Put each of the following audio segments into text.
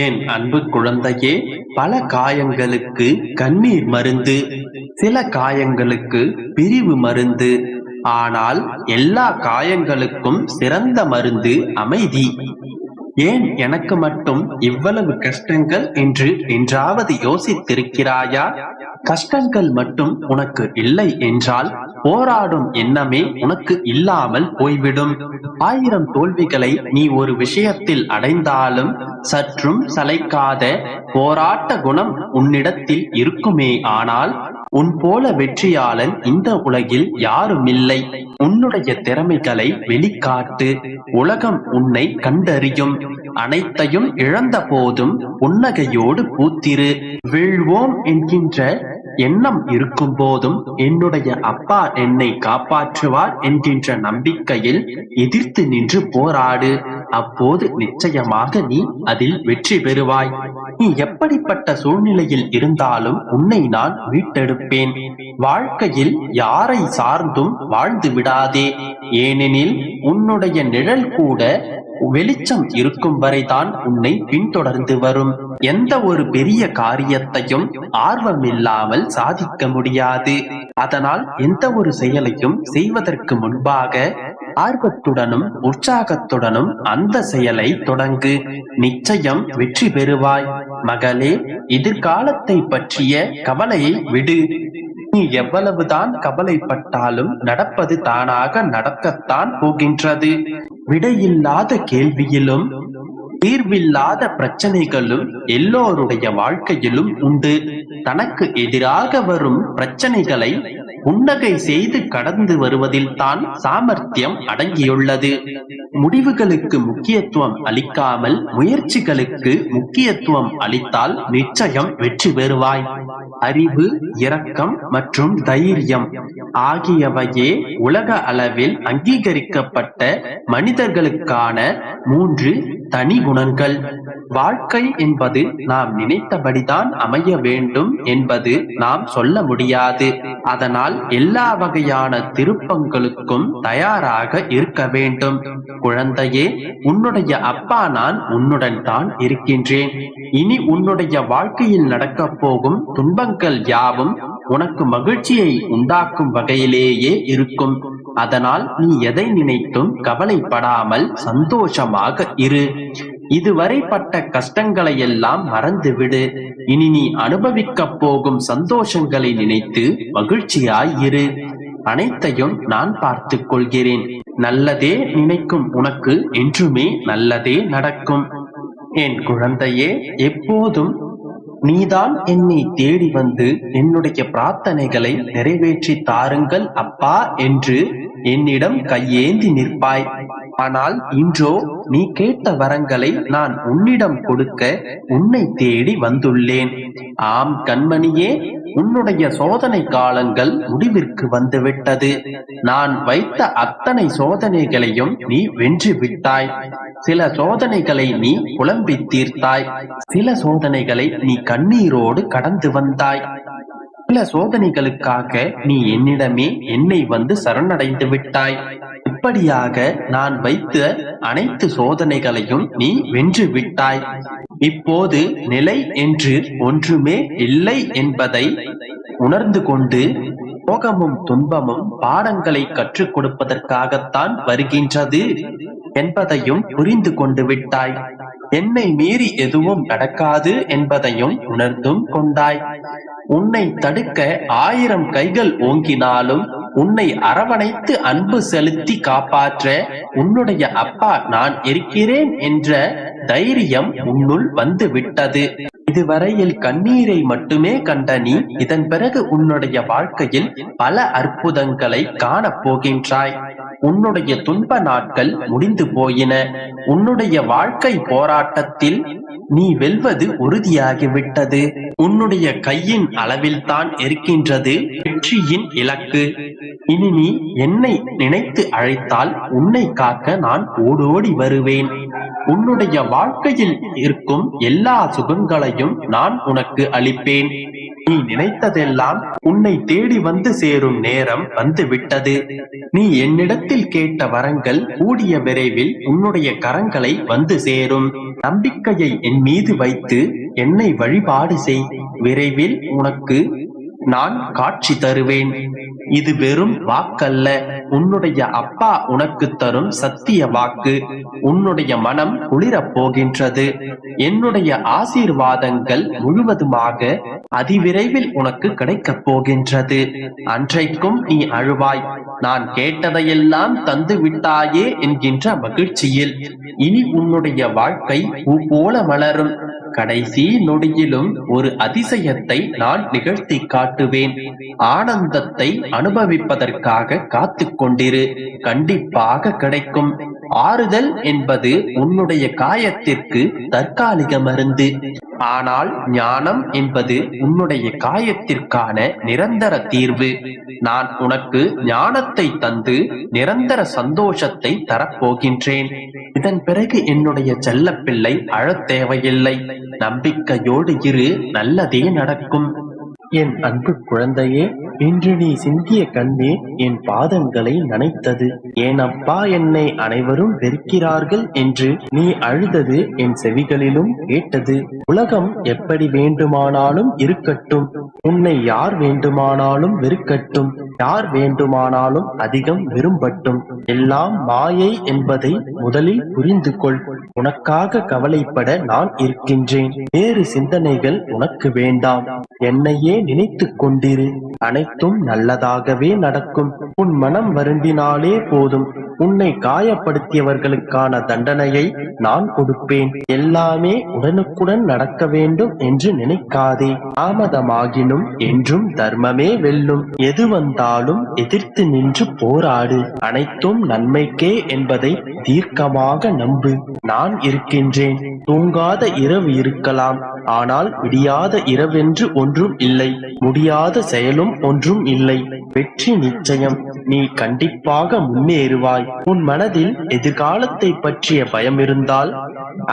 என் அன்பு குழந்தையே, பல காயங்களுக்கு கண்ணீர் மருந்து, சில காயங்களுக்கு பிரிவு மருந்து. ஆனால் எல்லா காயங்களுக்கும் சிறந்த மருந்து அமைதி. ஏன் எனக்கு மட்டும் இவ்வளவு கஷ்டங்கள் என்று என்றாவது யோசித்திருக்கிறாயா? கஷ்டங்கள் மட்டும் உனக்கு இல்லை என்றால் போராடும் எண்ணமே உனக்கு இல்லாமல் போய்விடும். 1000 தோல்விகளை நீ ஒரு விஷயத்தில் அடைந்தாலும் சற்றும் சளைக்காத போராட்ட குணம் உன்னிடத்தில் இருக்குமே. ஆனால் உன் போல வெற்றியாளன் இந்த உலகில் யாருமில்லை. உன்னுடைய திறமைகளை வெளிக்காட்டு. உலகம் உன்னை கண்டறியும். அனைத்தையும் இழந்த போதும் புன்னகையோடு பூத்திரு. வீழ்வோம் என்கின்ற எண்ணம் இருக்கும் போதும் என்னுடைய அப்பா என்னை காப்பாற்றுவார் என்கின்ற நம்பிக்கையில் எதிர்த்து நின்று போராடு. அப்போது நிச்சயமாக நீ அதில் வெற்றி பெறுவாய். நீ எப்படிப்பட்ட சூழ்நிலையில் இருந்தாலும் உன்னை நான் மீட்டெடுப்பேன். வாழ்க்கையில் யாரை சார்ந்தும் வாழ்ந்து விடாதே. ஏனெனில் உன்னுடைய நிழல் கூட வெளிச்சம் இருக்கும் வரைதான் உன்னை பின்தொடர்ந்து வரும். எந்த ஒரு பெரிய காரியத்தையும் ஆர்வமில்லாமல் சாதிக்க முடியாது. அதனால் எந்த ஒரு செயலையும் செய்வதற்கு முன்பாக ஆர்வத்துடனும் உற்சாகத்துடனும் அந்த செயலை தொடங்கு. நிச்சயம் வெற்றி பெறுவாய். மகளே, எதிர்காலத்தை பற்றிய கவலையை விடு. நீ எவ்வளவுதான் கவலைப்பட்டாலும் நடப்பது தானாக நடக்கத்தான் போகின்றது. விடையில்லாத கேள்வியிலும் தீர்வில்லாத பிரச்சனைகளும் எல்லோருடைய வாழ்க்கையிலும் உண்டு. தனக்கு எதிராக வரும் பிரச்சனைகளை புன்னகை செய்து கடந்து வருவதில் தான் சாமர்த்தியம் அடங்கியுள்ளது. முடிவுகளுக்கு முக்கியத்துவம் அளிக்காமல் முயற்சிகளுக்கு முக்கியத்துவம் அளித்தால் நிச்சயம் வெற்றி பெறுவாய். அறிவு, இரக்கம் மற்றும் தைரியம் ஆகியவையே உலக அளவில் அங்கீகரிக்கப்பட்ட மனிதர்களுக்கான 3 தனி குணங்கள். வாழ்க்கை என்பது நாம் நினைத்தபடிதான் அமைய வேண்டும் என்பது நாம் சொல்ல முடியாது. அதனால் எல்லா வகையான திருப்பங்களுக்கும் தயாராக இருக்க வேண்டும். குழந்தையே, உன்னுடைய அப்பா நான் உன்னுடன் தான் இருக்கின்றேன். இனி உன்னுடைய வாழ்க்கையில் நடக்கப் போகும் துன்பங்கள் யாவும் உனக்கு மகிழ்ச்சியை உண்டாக்கும் வகையிலேயே இருக்கும். அதனால் நீ எதை நினைத்தும் கவலைப்படாமல் சந்தோஷமாக இரு. இதுவரை பட்ட கஷ்டங்களை எல்லாம் மறந்துவிடு. இனி நீ அனுபவிக்கப் போகும் சந்தோஷங்களை நினைத்து மகிழ்ச்சியாய் இரு. அனைத்தையும் நான் பார்த்துக் கொள்கிறேன். நல்லதே நினைக்கும் உனக்கு என்றுமே நல்லதே நடக்கும். என் குழந்தையே, எப்போதும் நீதான் என்னை தேடி வந்து என்னுடைய பிரார்த்தனைகளை நிறைவேற்றி தாருங்கள் அப்பா என்று என்னிடம் கையேந்தி நிற்பாய். ஆனால் இன்றோ நீ கேட்ட வரங்களை நான் உன்னிடம் கொடுக்க உன்னை தேடி வந்துள்ளேன். ஆம் கண்மணியே, உன்னுடைய சோதனை காலங்கள் முடிவிற்கு வந்துவிட்டது. நான் வைத்த அத்தனை சோதனைகளையும் நீ வென்று விட்டாய். சில சோதனைகளை நீ புலம்பி தீர்த்தாய். சில சோதனைகளை நீ கண்ணீரோடு கடந்து வந்தாய். சில சோதனைகளுக்காக நீ என்னை வந்து சரணடைந்து விட்டாய். இப்படியாக நான் வைத்த அனைத்து சோதனைகளையும் நீ வென்று விட்டாய். இப்போது நிலை என்று ஒன்றுமே இல்லை என்பதை உணர்ந்து கொண்டு சோகமும் துன்பமும் பாடங்களை கற்றுக் கொடுப்பதற்காகத்தான் வருகின்றது என்பதையும் புரிந்து கொண்டு விட்டாய். என்னை மீறி எதுவும் நடக்காது என்பதையும் உணர்ந்தும் கொண்டாய். உன்னை தடுக்க 1000 கைகள் ஓங்கினாலும் உன்னை அரவணைத்து அன்பு செலுத்தி காப்பாற்ற உன்னுடைய அப்பா நான் இருக்கிறேன் என்ற தைரியம் உன்னுள் வந்து விட்டது. இதுவரையில் கண்ணீரை மட்டுமே கண்ட நீ இதன் பிறகு உன்னுடைய வாழ்க்கையில் பல அற்புதங்களை காணப் போகின்றாய். உன்னுடைய துன்ப நாட்கள் முடிந்து போயின. உன்னுடைய வாழ்க்கை போராட்டத்தில் நீ வெல்வது உறுதியாகிவிட்டது. உன்னுடைய கையின் அளவில் தான் இருக்கின்றது வெற்றியின் இலக்கு. இனி நீ என்னை நினைத்து அழைத்தால் உன்னை காக்க நான் ஓடோடி வருவேன். உன்னுடைய வாழ்க்கையில் இருக்கும் எல்லா சுகங்களையும் நான் உனக்கு அளிப்பேன். நீ நினைத்ததெல்லாம் உன்னை தேடி வந்து சேரும் நேரம் வந்து விட்டது. நீ என்னிடத்தில் கேட்ட வரங்கள் கூடிய விரைவில் உன்னுடைய கரங்களை வந்து சேரும். நம்பிக்கையை என் மீது வைத்து என்னை வழிபாடு செய். விரைவில் உனக்கு நான் காட்சி தருவேன். இது வெறும் வாக்கல்ல, உன்னுடைய அப்பா உனக்கு தரும் சத்திய வாக்கு. உன்னுடைய மனம் குளிரப் போகின்றது. என்னுடைய ஆசீர்வாதங்கள் முழுவதுமாக அதிவிரைவில் உனக்கு கிடைக்கப் போகின்றது. அன்றைக்கும் நீ அழுவாய், நான் கேட்டதையெல்லாம் தந்து விட்டாயே என்கின்ற மகிழ்ச்சியில். இனி உன்னுடைய வாழ்க்கை பூ போல மலரும். கடைசி நொடியிலும் ஒரு அதிசயத்தை நான் நிகழ்த்தி காட்டுவேன். ஆனந்தத்தை அனுபவிப்பதற்காக காத்து கொண்டிரு, கண்டிப்பாக கிடைக்கும். ஆறுதல் என்பது உன்னுடைய காயத்திற்கு தற்காலிக மருந்து. ஆனால் ஞானம் என்பது உன்னுடைய காயத்திற்கான நிரந்தர தீர்வு. நான் உனக்கு ஞானத்தை தந்து நிரந்தர சந்தோஷத்தை தரப்போகின்றேன். இதன் பிறகு என்னுடைய செல்லப்பிள்ளை அழத் தேவையில்லை. நம்பிக்கையோடு இரு, நல்லதே நடக்கும். என் அன்பு குழந்தையே, இன்று நீ சிந்திய கண்ணீர் என் பாதங்களை நனைத்தது. என் அப்பா என்னை அனைவரும் வெறுக்கிறார்கள் என்று நீ அழுதது என் செவிகளிலும் கேட்டது. உலகம் எப்படி வேண்டுமானாலும் இருக்கட்டும், உன்னை யார் வேண்டுமானாலும் வெறுக்கட்டும், யார் வேண்டுமானாலும் அதிகம் விரும்பட்டும், எல்லாம் மாயை என்பதை முதலில் புரிந்து கொள். உனக்காக கவலைப்பட நான் இருக்கின்றேன். வேறு சிந்தனைகள் உனக்கு வேண்டாம். என்னையே நினைத்துக் கொண்டிரு. அனைத்தும் நல்லதாகவே நடக்கும். உன் மனம் வருந்தினாலே போதும். உன்னை காயப்படுத்தியவர்களுக்கான தண்டனையை நான் கொடுப்பேன். எல்லாமே உடனுக்குடன் நடக்க வேண்டும் என்று நினைக்காதே. தாமதமாகினும் என்றும் தர்மமே வெல்லும். எது வந்தாலும் எதிர்த்து நின்று போராடு. அனைத்தும் நன்மைக்கே என்பதை தீர்க்கமாக நம்பு. நான் இருக்கின்றேன். தூங்காத இரவு இருக்கலாம், ஆனால் விடியாத இரவென்று ஒன்றும் இல்லை. முடியாத செயலும் ஒன்றும் இல்லை. வெற்றி நிச்சயம். நீ கண்டிப்பாக முன்னேறுவாய். உன் மனதில் எதிர்காலத்தை பற்றிய பயம் இருந்தால்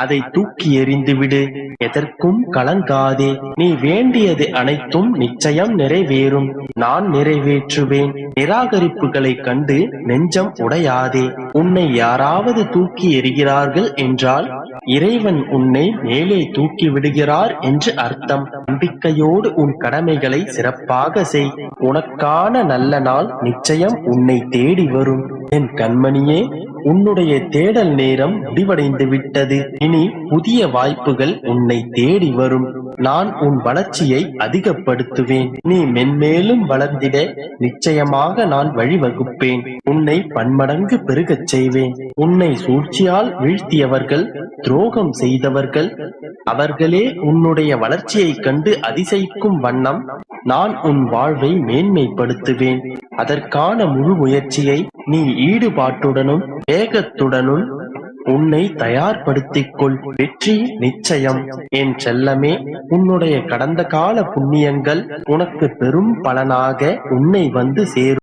அதை தூக்கி எறிந்துவிடு. எதற்கும் கலங்காதே. நீ வேண்டியது அனைத்தும் நிச்சயம் நிறைவேறும். நான் நிறைவேற்றுவேன். நிராகரிப்புகளை கண்டு நெஞ்சம் உடையாதே. உன்னை யாராவது தூக்கி எறிகிறார்கள் என்றால் இறைவன் உன்னை மேலே தூக்கி விடுகிறார் என்று அர்த்தம். நம்பிக்கையோடு உன் கடமைகளை சிறப்பாக செய். உனக்கான நல்ல நாள் நிச்சயம் உன்னை தேடி வரும். என் கண்மணியே, உன்னுடைய தேடல் நேரம் முடிவடைந்து விட்டது. இனி புதிய வாய்ப்புகள் உன்னை தேடி வரும். நான் உன் வளர்ச்சியை அதிகப்படுத்துவேன். நீ மென்மேலும் வளர்ந்திட நிச்சயமாக நான் வழிவகுப்பேன். உன்னை பன்மடங்கு பெருகச் செய்வேன். உன்னை சூழ்ச்சியால் வீழ்த்தியவர்கள், துரோகம் செய்தவர்கள், அவர்களே உன்னுடைய வளர்ச்சியை கண்டு அதிசயிக்கும் வண்ணம் நான் உன் வாழ்வை மேன்மைப்படுத்துவேன். அதற்கான முழு முயற்சியை நீ ஈடுபாட்டுடனும் வேகத்துடனும் உன்னை தயார்படுத்திக் கொள். வெற்றி நிச்சயம். என் செல்லமே, உன்னுடைய கடந்த கால புண்ணியங்கள் உனக்கு பெரும் பலனாக உன்னை வந்து சேரும்.